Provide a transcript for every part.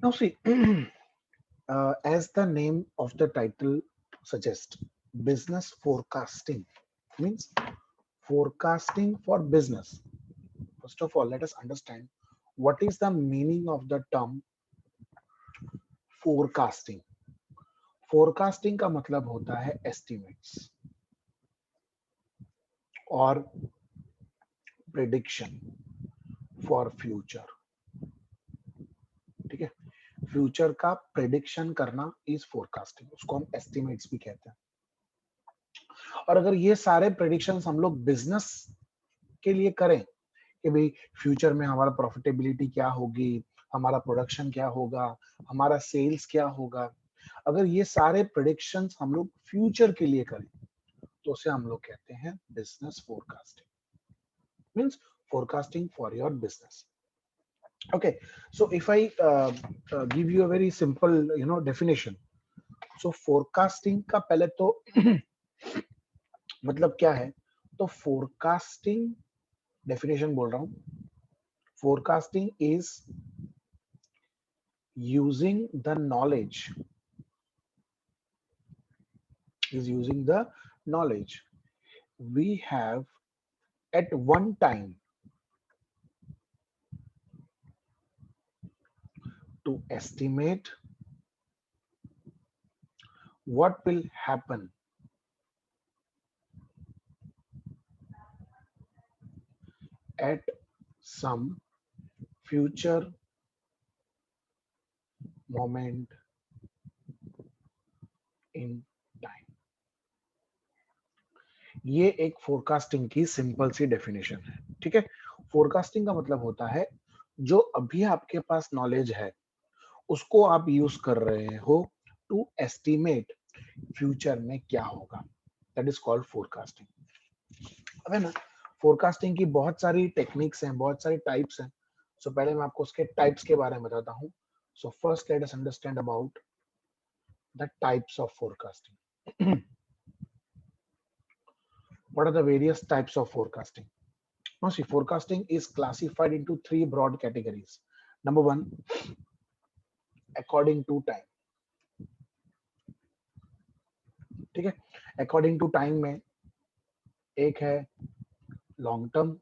Now see, as the name of the title suggests, business forecasting means forecasting for business. First of all, let us understand what is the meaning of the term forecasting. Forecasting का मतलब होता है estimates और prediction for future. ठीक है, future का prediction करना is forecasting, उसको हम एस्टिमेट्स भी कहते हैं। और अगर ये सारे प्रिडिक्शंस हम लोग बिजनेस के लिए करें कि भाई फ्यूचर में हमारा प्रॉफिटेबिलिटी क्या होगी, हमारा प्रोडक्शन क्या होगा, हमारा सेल्स क्या होगा, अगर ये सारे प्रिडिक्शंस हम लोग फ्यूचर के लिए करें तो उसे हम लोग कहते हैं business forecasting, means forecasting for your business. Okay, so if I give you a very simple definition, so forecasting का पहले तो मतलब क्या है, तो forecasting definition बोल रहा हूं, forecasting is using the knowledge we have at one time to estimate what will happen at some future moment in time. ये एक फोरकास्टिंग की सिंपल सी डेफिनेशन है। ठीक है, फोरकास्टिंग का मतलब होता है जो अभी आपके पास नॉलेज है उसको आप यूज कर रहे हो टू एस्टिमेट फ्यूचर में क्या होगा, दैट इज कॉल्ड फोरकास्टिंग। अब है ना, फोरकास्टिंग की बहुत सारी टेक्निक्स हैं, बहुत सारी टाइप्स हैं। सो पहले मैं आपको उसके टाइप्स के बारे में बताता हूँ। So first let us understand about the types of forecasting. What are the various types of forecasting? Now see, forecasting is classified into three broad categories. Number one, according to time. ठीक है, according to time में एक है long term,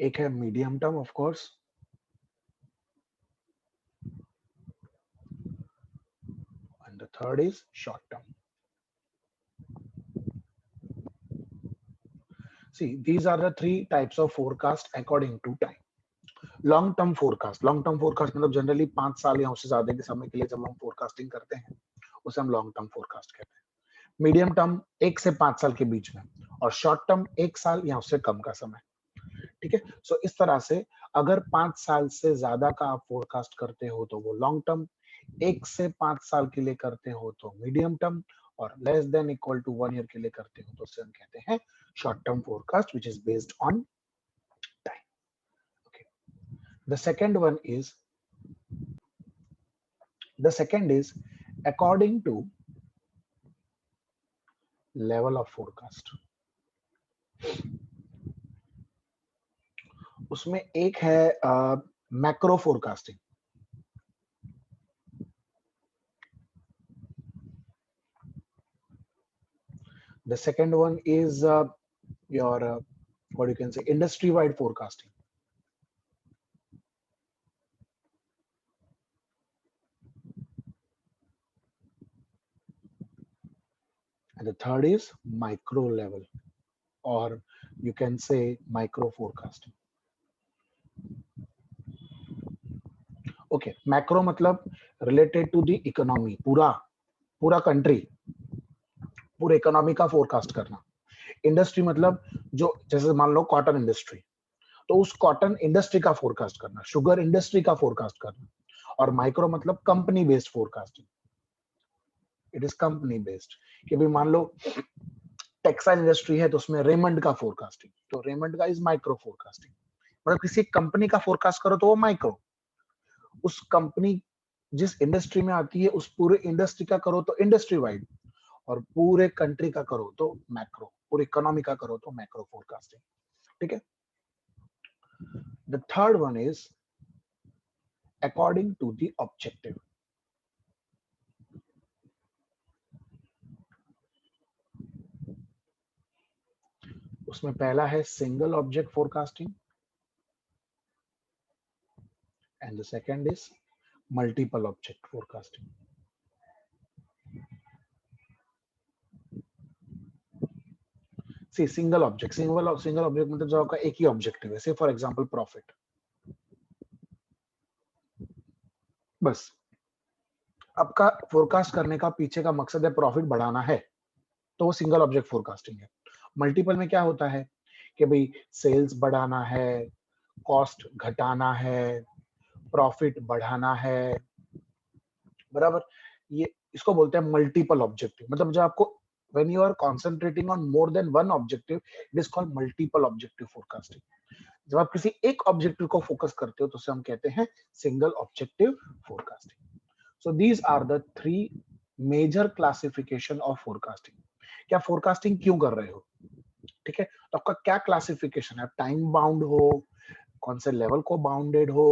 एक है medium term of course, and the third is short term. See, these are the three types of forecast according to time. Long term forecast मतलब generally 5 साल या उससे ज्यादा के समय के लिए जब हम फोरकास्टिंग करते हैं उसे हम लॉन्ग टर्म फोरकास्ट कहते हैं. मीडियम टर्म 1 से 5 साल के बीच में, और शॉर्ट टर्म 1 साल या उससे कम का समय. ठीक है, सो इस तरह से अगर 5 साल से ज्यादा का आप फोरकास्ट करते हो तो वो लॉन्ग टर्म, 1 से 5 साल के लिए करते हो तो मीडियम टर्म, और less than equal to 1 year के लिए करते हो तो उसे हम कहते हैं short term forecast which is based on time. Okay, the second is according to level of forecast. उसमें एक है macro forecasting. The second one is your what you can say industry wide forecasting. And the third is micro level, or you can say micro forecasting. Okay, macro मतलब related to the economy, पूरा country, पूरे economy का forecast करना. Industry मतलब जो जैसे मान लो cotton industry, तो उस कॉटन इंडस्ट्री का फोरकास्ट करना, शुगर इंडस्ट्री का फोरकास्ट करना. और माइक्रो मतलब company based forecasting, it is company based. कि भाई मान लो टेक्सटाइल इंडस्ट्री है तो उसमें रेमंड का फोरकास्टिंग, तो रेमंड का इज माइक्रो फोरकास्टिंग. मतलब किसी कंपनी का फोरकास्ट करो तो वो माइक्रो, उस कंपनी जिस इंडस्ट्री में आती है उस पूरे इंडस्ट्री का करो तो इंडस्ट्री वाइड, और पूरे कंट्री का करो तो मैक्रो, पूरी इकोनॉमी का करो तो मैक्रो फोरकास्टिंग. ठीक है, the third one is according to the objective. उसमें पहला है single object forecasting and the second is multiple object forecasting. See, single object मतलब जो आपका एक ही ऑब्जेक्टिव है, से फॉर एग्जांपल प्रॉफिट, बस आपका फोरकास्ट करने का पीछे का मकसद है प्रॉफिट बढ़ाना है, तो वो सिंगल ऑब्जेक्ट फोरकास्टिंग है। मल्टीपल में क्या होता है कि भाई सेल्स बढ़ाना है, कॉस्ट घटाना है, प्रॉफिट बढ़ाना है, बराबर। ये इसको बोलते हैं मल्टीपल ऑब्जेक्टिव, मतलब जो आपको when you are concentrating on more than one objective, it is called multiple objective forecasting. जब आप किसी एक ऑब्जेक्टिव को फोकस करते हो तो उसे हम कहते हैं single objective forecasting. So these are the three major classification of forecasting. क्या फोरकास्टिंग क्यों कर रहे हो, ठीक है, तो आपका क्या क्लासिफिकेशन है, टाइम बाउंड हो, कौन से लेवल को बाउंडेड हो,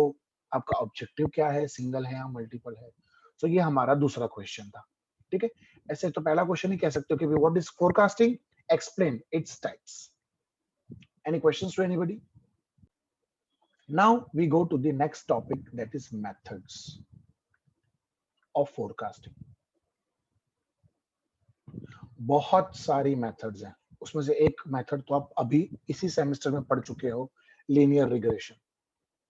आपका ऑब्जेक्टिव क्या है, सिंगल है या मल्टीपल है। सो ये हमारा दूसरा क्वेश्चन था, ठीक है। ऐसे तो पहला क्वेश्चन ही कह सकते हो कि what is forecasting, explain its types. Any questions to anybody? Now we go to the next topic, that is methods of forecasting. बहुत सारी मेथड्स हैं, उसमें से एक मेथड तो आप अभी इसी सेमेस्टर में पढ़ चुके हो, लीनियर रिग्रेशन,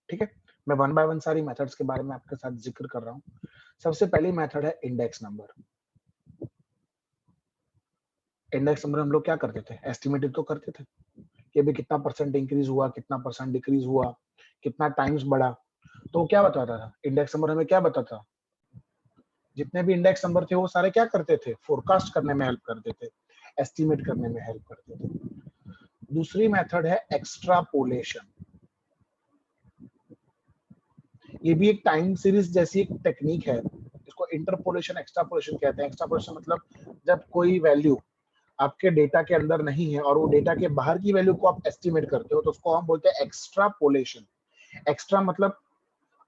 ठीक है। मैं वन बाय वन सारी मेथड्स के बारे में आपके साथ जिक्र कर रहा हूं। सबसे पहली मेथड है इंडेक्स नंबर। इंडेक्स नंबर हम लोग क्या करते थे, एस्टिमेटेड तो करते थे कि अभी कितना परसेंट इंक्रीज हुआ, कितना परसेंट डिक्रीज हुआ, कितना टाइम्स बढ़ा, तो क्या बताता था इंडेक्स नंबर, हमें क्या बताता था, जितने भी इंडेक्स नंबर थे वो सारे क्या करते थे, फोरकास्ट करने में हेल्प करते थे, एस्टिमेट करने में हेल्प करते थे। दूसरी मेथड है एक्स्ट्रापोलेशन। ये भी एक टाइम सीरीज जैसी एक टेक्निक है, इसको इंटरपोलेशन एक्स्ट्रापोलेशन कहते हैं। एक्स्ट्रापोलेशन मतलब जब कोई वैल्यू आपके डेटा के अंदर नहीं है और वो डेटा के बाहर की वैल्यू को आप एस्टिमेट करते हो, तो उसको हम बोलते हैं एक्स्ट्रापोलेशन। एक्स्ट्रा मतलब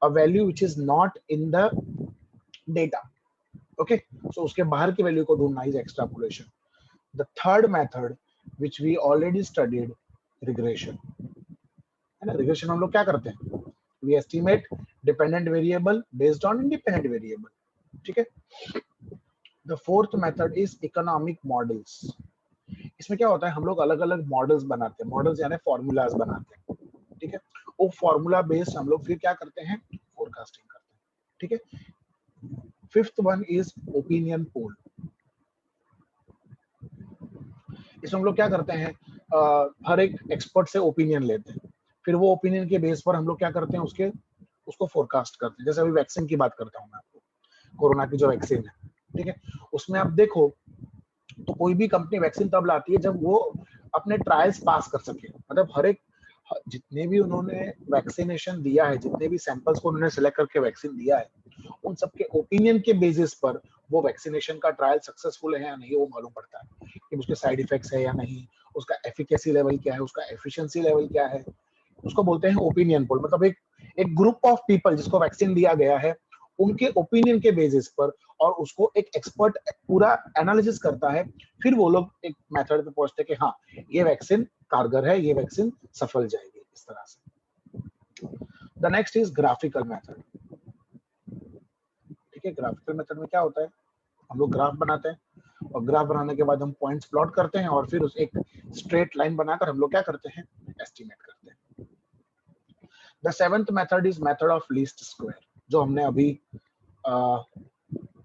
a value which is not in the data, okay, so उसके बाहर की वैल्यू को ढूंढना is extrapolation. The third method which we already studied, regression, है ना। रिग्रेशन हम लोग क्या करते हैं, we estimate dependent variable based on independent variable, ठीक है। The fourth method is economic models. इसमें क्या होता है, हम लोग अलग अलग मॉडल्स बनाते हैं, मॉडल्स यानी फॉर्मूलाज बनाते हैं, ठीक है। वो फॉर्मूला बेस्ड हम लोग फिर क्या करते हैं, फोरकास्टिंग करते हैं, ठीक है। Fifth one is opinion poll. इसमें हम लोग क्या करते हैं, हर एक एक्सपर्ट से ओपिनियन लेते हैं, फिर वो ओपिनियन के बेस पर हम लोग क्या करते हैं, उसको फोरकास्ट करते हैं। जैसे अभी वैक्सीन की बात करता हूँ मैं आपको, कोरोना की जो वैक्सीन है, ठीक है, उसमें आप देखो तो कोई भी कंपनी वैक्सीन तब लाती है जब वो अपने ट्रायल्स पास कर सके, मतलब हर एक जितने भी उन्होंने वैक्सीनेशन दिया है, जितने भी सैंपल्स को उन्होंने सिलेक्ट करके वैक्सीन दिया है, उन सबके ओपिनियन के बेसिस पर वो वैक्सीनेशन का ट्रायल सक्सेसफुल है या नहीं वो मालूम पड़ता है, कि उसके साइड इफेक्ट्स है या नहीं, उसका एफिकेसी लेवल क्या है, उसका एफिशिएंसी लेवल क्या है, उसको बोलते हैं ओपिनियन पोल। मतलब एक ग्रुप ऑफ पीपल जिसको वैक्सीन दिया गया है, उनके ओपिनियन के बेसिस पर, और उसको एक एक्सपर्ट पूरा एनालिसिस करता है, फिर वो लोग एक मेथड पे पहुंचते हैं कि हाँ ये वैक्सीन कारगर है, ये वैक्सीन सफल जाएगी, इस तरह से। The next is graphical method, ठीक है। ग्राफिकल मेथड में क्या होता है, हम लोग ग्राफ बनाते हैं और ग्राफ बनाने के बाद हम पॉइंट्स प्लॉट करते हैं और फिर उस एक स्ट्रेट लाइन बनाकर हम लोग क्या करते हैं, एस्टिमेट करते हैं। The seventh method is method of least square, जो हमने अभी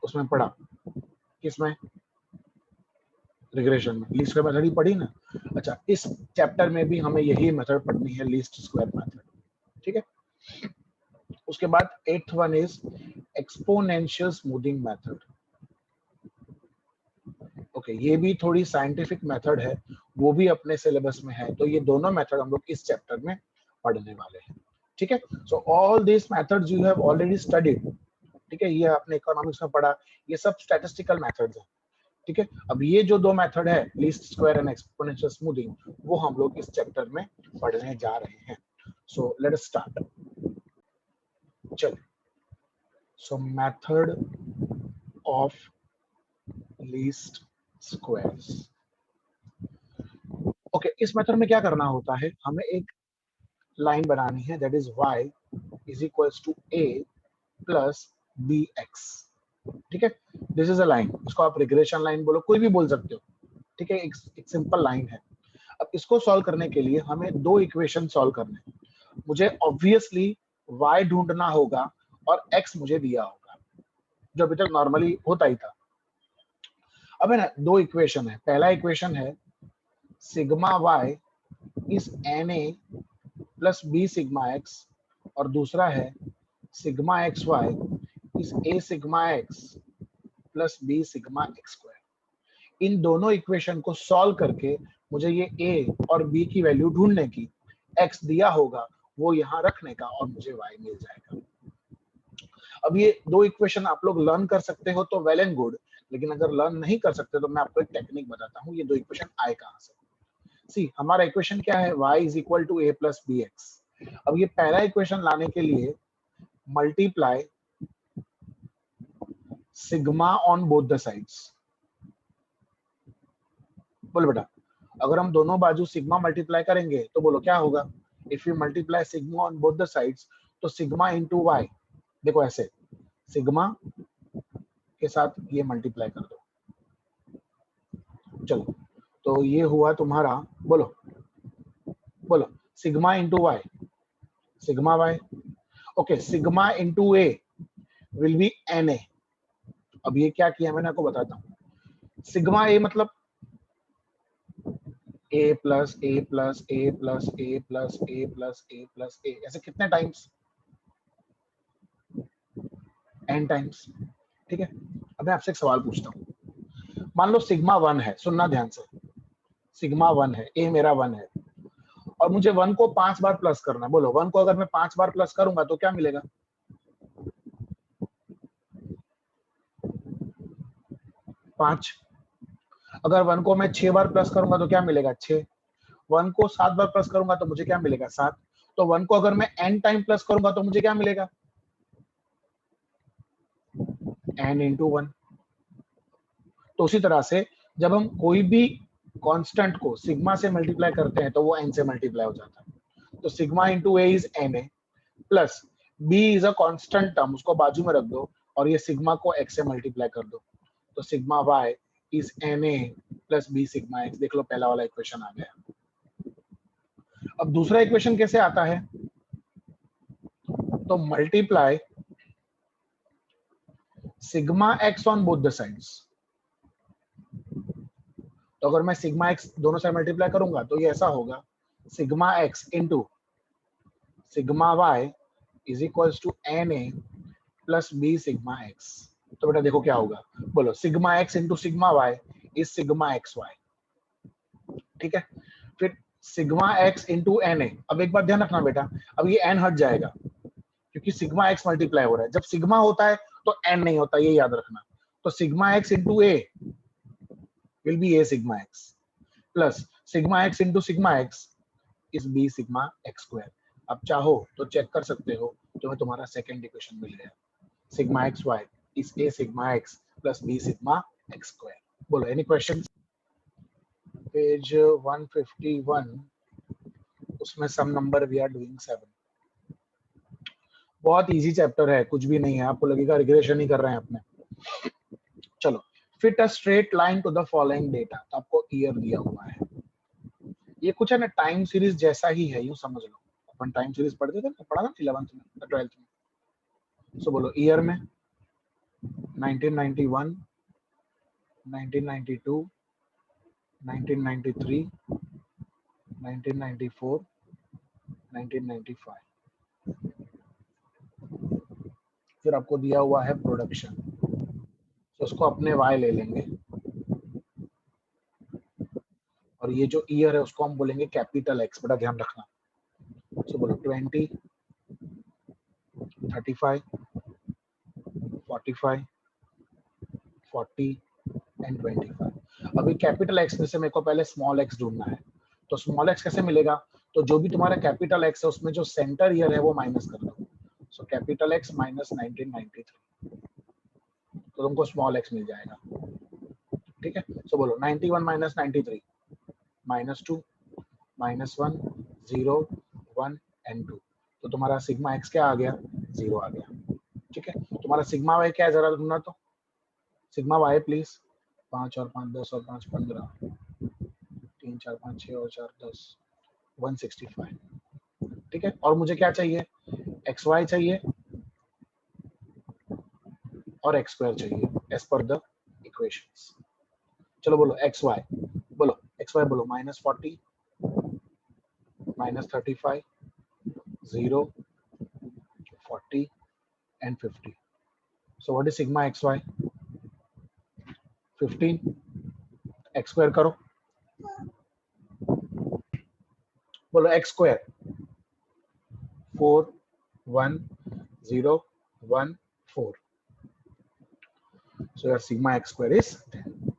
उसमें पढ़ा, किसमें, रिग्रेशन में, लीस्ट स्क्वायर मेथड ही पढ़ी ना। अच्छा, इस चैप्टर में भी हमें यही मेथड पढ़नी है, लीस्ट स्क्वायर मेथड, ठीक है। उसके बाद eighth one is exponential smoothing method. Okay, ये भी थोड़ी साइंटिफिक मेथड है, वो भी अपने सिलेबस में है, तो ये दोनों मेथड हम लोग इस चैप्टर में पढ़ने वाले हैं, ठीक है। So all this methods you have already studied, ठीक है, ये आपने इकोनॉमिक्स में पढ़ा, ये सब स्टैटिस्टिकल मेथड्स हैं, ठीक है। अब ये जो दो मेथड है, least square and exponential smoothing, वो हम लोग इस चैप्टर में पढ़ने जा रहे हैं। So let us start. चलिए, so method of least squares. Okay, इस मेथड में क्या करना होता है, हमें एक लाइन बनानी है, that is y is equals to a plus bx। ठीक है, दिस इज अ लाइन, इसको आप रिग्रेशन लाइन बोलो, कोई भी बोल सकते हो। ठीक है, एक सिंपल लाइन है। अब इसको सॉल्व करने के लिए हमें दो इक्वेशन सॉल्व करने हैं। मुझे ऑब्वियसली y ढूंढना होगा और x मुझे दिया होगा, जो अभी तक नॉर्मली होता ही था। अब है ना, दो इक्वेशन है। पहला इक्वेशन है sigma y is na plus b sigma x, और दूसरा है sigma x y is a sigma x plus b sigma x square. इन दोनों इक्वेशन को सॉल्व करके मुझे ये a और b की वैल्यू ढूंढने की, x दिया होगा वो यहाँ रखने का, और मुझे y मिल जाएगा। अब ये दो इक्वेशन आप लोग लर्न कर सकते हो तो वेल एंड गुड, लेकिन अगर लर्न नहीं कर सकते तो मैं आपको एक टेक्निक बताता हूँ ये दो इक्वेशन आए कहाँ से। सी, हमारा इक्वेशन क्या है, y is equal to a plus b x. अब ये पहला इक्वेशन लाने के लिए multiply sigma on both the sides. बोलो बेटा, अगर हम दोनों बाजू सिग्मा मल्टीप्लाई करेंगे तो बोलो क्या होगा, if you multiply sigma on both the sides तो सिग्मा इंटू वाई, देखो ऐसे सिग्मा के साथ ये मल्टीप्लाई कर दो। चलो, तो ये हुआ तुम्हारा, बोलो बोलो, sigma into y, sigma y. Okay, sigma into a will be n a. अब ये क्या किया मैंने आपको बताता हूँ। सिग्मा ए मतलब a plus a plus a plus a plus a plus a plus a, ऐसे कितने टाइम्स, n टाइम्स। ठीक है, अब मैं आपसे एक सवाल पूछता हूँ। मान लो सिग्मा 1 है, सुनना ध्यान से, सिग्मा 1 है, a मेरा 1 है, और मुझे 1 को 5 बार प्लस करना है। बोलो 1 को अगर मैं 5 बार प्लस करूंगा तो क्या मिलेगा, 5। अगर 1 को मैं 6 बार प्लस करूंगा तो क्या मिलेगा, 6। 1 को 7 बार प्लस करूंगा तो मुझे क्या मिलेगा, 7। तो 1 को अगर मैं n टाइम प्लस करूंगा तो मुझे क्या मिलेगा, n इंटू 1। तो उसी तरह से जब हम कोई भी कांस्टेंट को सिग्मा से मल्टीप्लाई करते हैं तो वो n से मल्टीप्लाई हो जाता है। तो sigma into a is n a plus b is a constant term, उसको बाजू में रख दो और ये सिग्मा को x से मल्टीप्लाई कर दो, तो sigma y is n a plus b sigma x। देख लो, पहला वाला इक्वेशन आ गया। अब दूसरा इक्वेशन कैसे आता है, तो multiply sigma x on both the sides. तो अगर मैं सिग्मा x दोनों साइड मल्टीप्लाई करूंगा तो ये ऐसा होगा, sigma x into sigma y is equals to n a plus b sigma x। तो बेटा देखो क्या होगा, बोलो sigma x into sigma y is sigma x y. ठीक है, फिर sigma x into n a. अब एक बात ध्यान रखना बेटा, अब ये n हट जाएगा क्योंकि सिग्मा x मल्टीप्लाई हो रहा है। जब सिग्मा होता है तो n नहीं होता, ये याद रखना। तो sigma x into a will B a sigma x plus sigma x into sigma x is b sigma x square. अब चाहो तो चेक कर सकते हो, तुम्हें तुम्हारा सेकंड इक्वेशन मिल गया, sigma x y is a sigma x plus b sigma x square. बोलो एनी क्वेश्चंस। पेज 151, उसमें some number we are doing 7। बहुत इजी चैप्टर है, कुछ भी नहीं है, आपको लगेगा रिग्रेशन ही कर रहे हैं अपने। चलो, fit a straight line to the following data. तो आपको ईयर दिया हुआ है, ये कुछ है ना टाइम सीरीज जैसा ही है, यूं समझ लो। अपन टाइम सीरीज पढ़ते थे, पढ़ा ना 11th में 12th में। सो बोलो ईयर में 1991, 1992, 1993, 1994, 1995। फिर आपको दिया हुआ है प्रोडक्शन, तो उसको अपने y ले लेंगे, और ये जो ईयर है उसको हम बोलेंगे कैपिटल एक्स। बड़ा ध्यान रखना। तो बोलो 20, 35, 45, 40 एंड 25। अभी कैपिटल एक्स में से मेरे को पहले स्मॉल एक्स ढूंढना है। तो स्मॉल एक्स कैसे मिलेगा, तो जो भी तुम्हारा कैपिटल एक्स है उसमें जो सेंटर ईयर है वो माइनस कर दो। So capital x minus 1993। तो तुमको स्मॉल एक्स मिल जाएगा। ठीक है, सो बोलो 91 माइनस 93 माइनस 2 माइनस 1 0 1 एंड 2, तो तुम्हारा सिग्मा एक्स क्या आ गया, 0 आ गया। ठीक है, तुम्हारा सिग्मा वाई क्या है जरा ढूंढना, तो सिग्मा वाई प्लीज, 5 और 5 10 और 5 15, 3 4 5 6 और 4 10, 165। ठीक है, और मुझे क्या चाहिए, एक्स वाई चाहिए और एक्स स्क्वायर चाहिए एज पर द इक्वेशंस। चलो बोलो एक्स वाई, बोलो एक्स वाई, बोलो -40 -35 0 40 and 50. So what is sigma xy? 15, x square करो, बोलो x square 4 1 0 1 4. So your sigma x square is 10.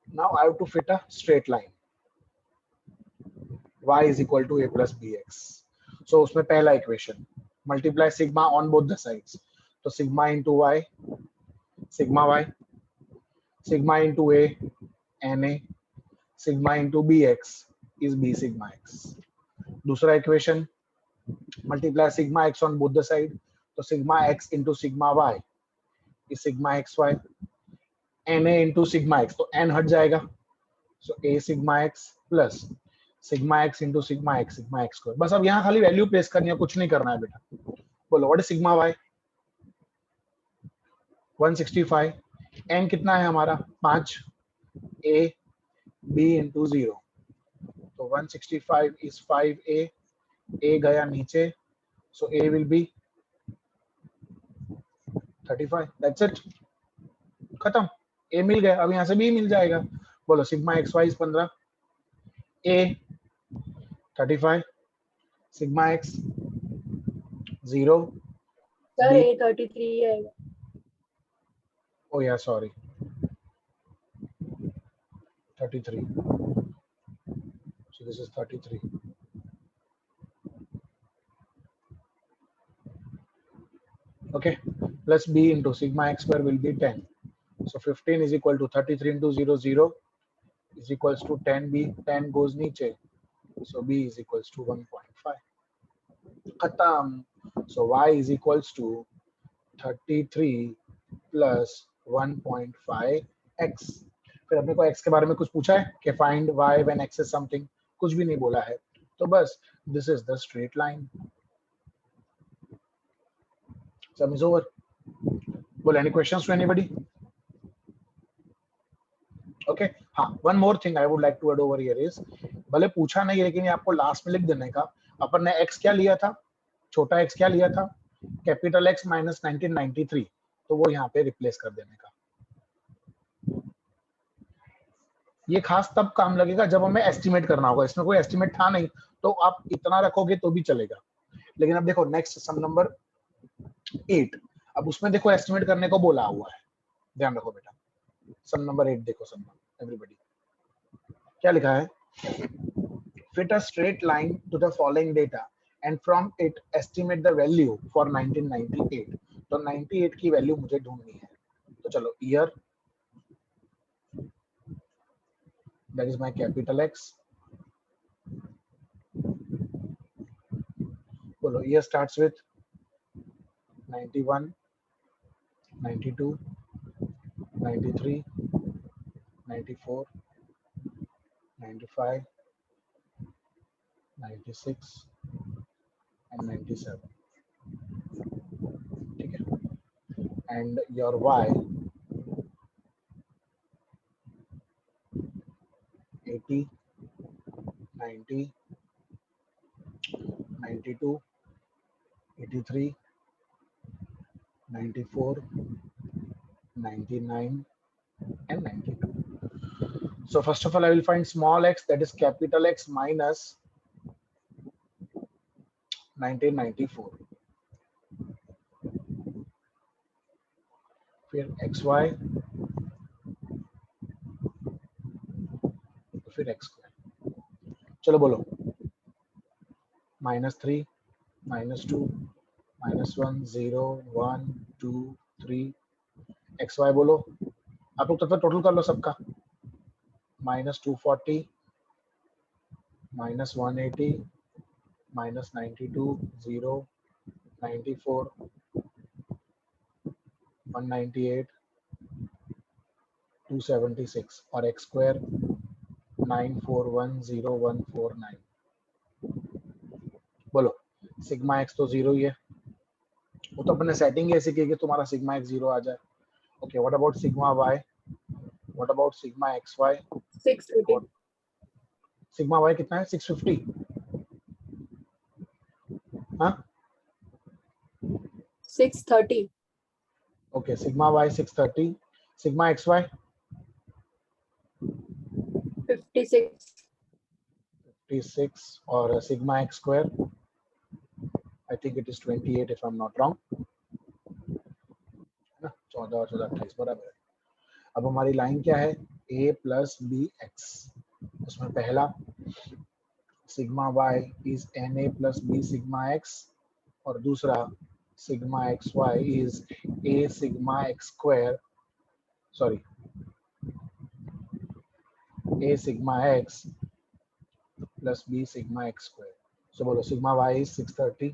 Now I have to fit a straight line. Y is equal to a plus bx. So उसमें पहला equation, multiply sigma on both the sides. तो sigma into y, sigma y, sigma into a na, sigma into bx is b sigma x. दूसरा equation, multiply sigma x on both the side, तो sigma x into sigma y is sigma xy, na into sigma x, तो n हट जाएगा, so a sigma x plus sigma x into sigma x square. बस अब यहाँ खाली value place करनी है, कुछ नहीं करना है बेटा। बोलो what is sigma y, 165, n कितना है हमारा 5, a b into 0, तो 165 is 5a, a गया नीचे, so a will be 35, that's it, खत्म, a मिल गया, अब यहाँ से b मिल जाएगा। बोलो sigma x y 15, a 35, sigma x 0, sir b, a 33 आएगा। oh yeah sorry 33, so this is 33. Okay, plus b into sigma x square will be 10, so 15 is equal to 33 into 0 0 is equals to 10b, 10 goes niche, so b is equals to 1.5, khatam. So y is equals to 33 plus 1.5x. फिर अपने को x के बारे में कुछ पूछा है कि find y when x is something, कुछ भी नहीं बोला है, तो बस this is the straight line. Sum is over. Well, any questions to anybody? Okay, हाँ, one more thing I would like to add over here is, भले पूछा नहीं है लेकिन ये आपको लास्ट में लिख देने का, अपन ने x क्या लिया था, छोटा x क्या लिया था, कैपिटल X माइनस 1993, तो वो यहाँ पे रिप्लेस कर देने का। ये खास तब काम लगेगा जब हमें एस्टिमेट करना होगा, इसमें कोई एस्टिमेट था नहीं, तो आप इतना रखोगे तो भी चलेगा। लेकिन अब देखो नेक्स्ट सम नंबर 8, अब उसमें देखो एस्टिमेट करने को बोला हुआ है, ध्यान रखो बेटा। सम नंबर 8 देखो, सम एवरीबॉडी क्या लिखा है, fit a straight line to the following data and from it estimate the value for 1998. तो 98 की वैल्यू मुझे ढूंढनी है, तो चलो year, that is my capital X, बोलो year starts with 91 92 93 94 95 96 and 97, ठीक है, and your Y 80 90 92 83 94 99 and 92. So first of all I will find small x, that is capital X minus 1994, फिर xy, फिर x square। चलो बोलो -3 -2 -1 0 1 2 3 x Y बोलो, आप लोग तब तक टोटल कर लो सबका। -240 -180 -92 0 94 198 276 और एक्स स्क्वायर 9410149। बोलो सिग्मा एक्स तो 0 ही है, वो तो अपने सेटिंग ऐसी की कि तुम्हारा सिग्मा एक्स 0 आ जाए। Okay, what about sigma y, what about sigma x y? 680 sigma y कितना है? 650। हाँ 630 okay, sigma y 630, sigma x y 56 56 और sigma x square I think it is 28 if I am not wrong, है ना? 14 और 14 28 बराबर है। अब हमारी लाइन क्या है? a प्लस बी एक्स, उसमें पहला sigma y is n a plus b sigma x, और दूसरा sigma x y is a sigma x square, sorry a sigma x plus b sigma x square। So बोलो sigma y is 630,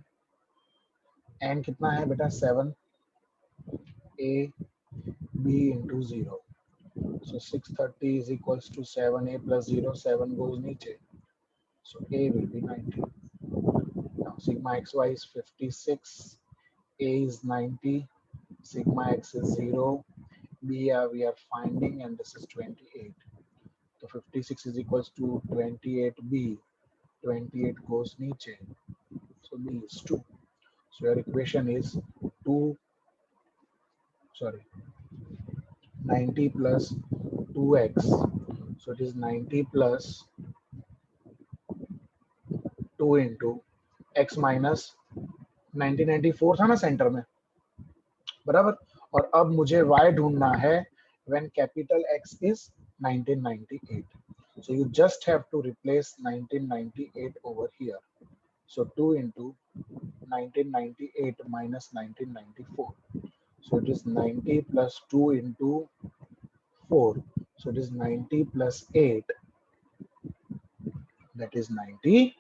n कितना है बेटा? 7, a b into 0, so 630 is equals to 7a plus 0, 7 goes नीचे, so a will be 90। now sigma xy is 56, a is 90, sigma x is 0, b we are finding, and this is 28। so 56 is equals to 28b, 28 goes नीचे, so b is 2। so your equation is 90 plus 2x, so it is 90 plus 2 into x minus 1994 था ना centre में, बराबर। और अब मुझे y ढूंढना है when capital X is 1998, so you just have to replace 1998 over here, so 2 into 1998 minus 1994, so it is 90 plus 2 into 4, so it is 90 plus 8, that is 98।